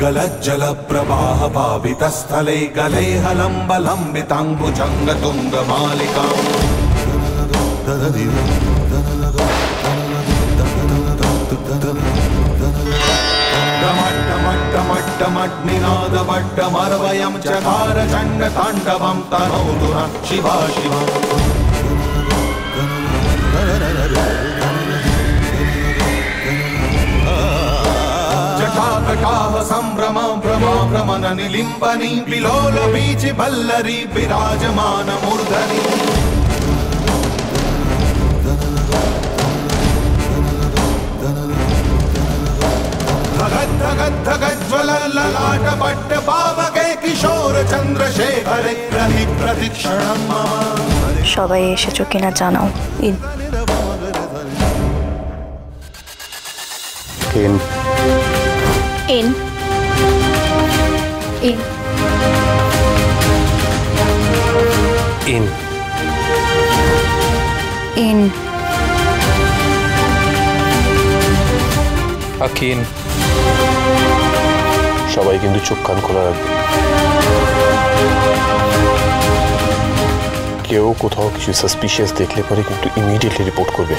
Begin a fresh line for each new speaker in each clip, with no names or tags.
गलज्जल प्रवाह पावितस्थले गले हलम्बलम्बिताम्बुजङ्गतुङ्गमालिका डमट्टमट्टमट्टमट्टमर्वयं चकार चण्डताण्डवं तनोतु नः शिवा शिवा जटाकटाह सम्भ्रम भ्रमा भ्रमण निलिम्बनी विलोल बीचि बल्लरी विराजमान मूर्धनि धगज्ज्वलल्ललाटपट्ट पावके किशोर चंद्रशेखरे रहि प्रतीक्षणं मम
সবাই এসেছো কিনা জানাও। ইন
ইন
ইন ইন
ইন
ইন
আকিন সবাই কিন্তু চোখ কান খোলা রাখবে। কেউ কোথাও কিছু সাসপিশিয়াস দেখলে পরে কিন্তু ইমিডিয়েটলি রিপোর্ট করবে।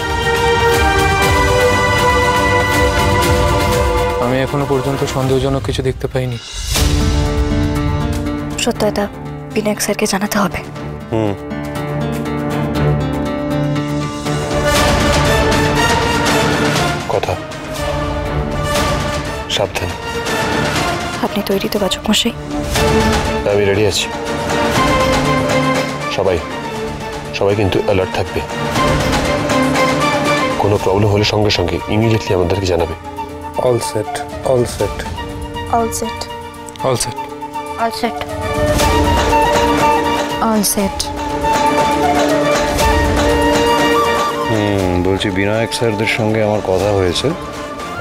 আমি এখনো পর্যন্ত সন্দেহজনক কিছু দেখতে পাইনি।
সত্য এটা বিনায়ক স্যারকে জানাতে হবে।
কথা সাবধান।
আপনি তৈরি তো বাচক মশাই?
আমি রেডি আছি। সবাই সবাই কিন্তু অ্যালার্ট থাকবে। কোনো প্রবলেম হলে সঙ্গে সঙ্গে ইমিডিয়েটলি আমাদেরকে জানাবে।
All set all set
all set
all set
all set all set.
বলছি বিনায়ক স্যারদের সঙ্গে আমার কথা হয়েছে,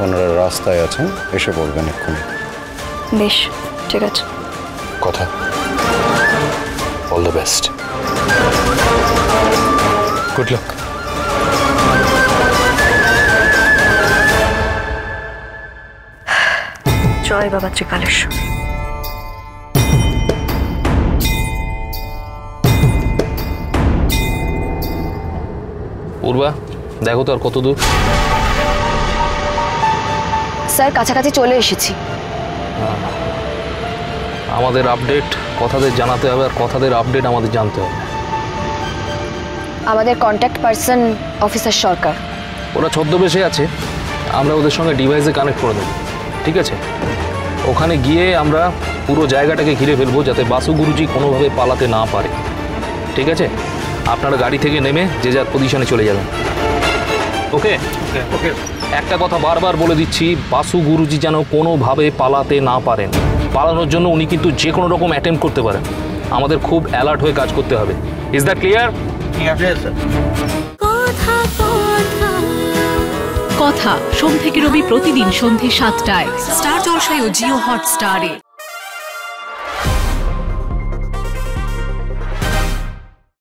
ওনারা রাস্তায় আছেন, এসে বলবেন এক্ষুনি।
বেশ ঠিক আছে।
কথা all the best.
Good luck.
জয় বাবা ত্রিকালেশ্বর।
পূর্বা দেখো তো আর কত দূর।
স্যার কাছাকাছি চলে এসেছি।
আমাদের আপডেট কথাদের জানাতে হবে, আর কথাদের আপডেট আমাদের জানতে হবে।
আমাদের কন্ট্যাক্ট পারসন অফিসার সরকার,
ওরা ছদ্মবেশে আছে, আমরা ওদের সঙ্গে ডিভাইসে কানেক্ট করে দেবো। ঠিক আছে, ওখানে গিয়ে আমরা পুরো জায়গাটাকে ঘিরে ফেলবো যাতে বাসু গুরুজি কোনোভাবে পালাতে না পারে। ঠিক আছে, আপনারা গাড়ি থেকে নেমে যে যার পজিশনে চলে যাবেন। ওকে ওকে। একটা কথা বারবার বলে দিচ্ছি, বাসু গুরুজি যেন কোনোভাবে পালাতে না পারেন। পালানোর জন্য উনি কিন্তু যে কোনো রকম অ্যাটেম্প করতে পারেন। আমাদের খুব অ্যালার্ট হয়ে কাজ করতে হবে। Is that clear?
কথা সোম থেকে রবি প্রতিদিন সন্ধ্যে ৭টায় স্টার জলসায় ও জিও হটস্টারে।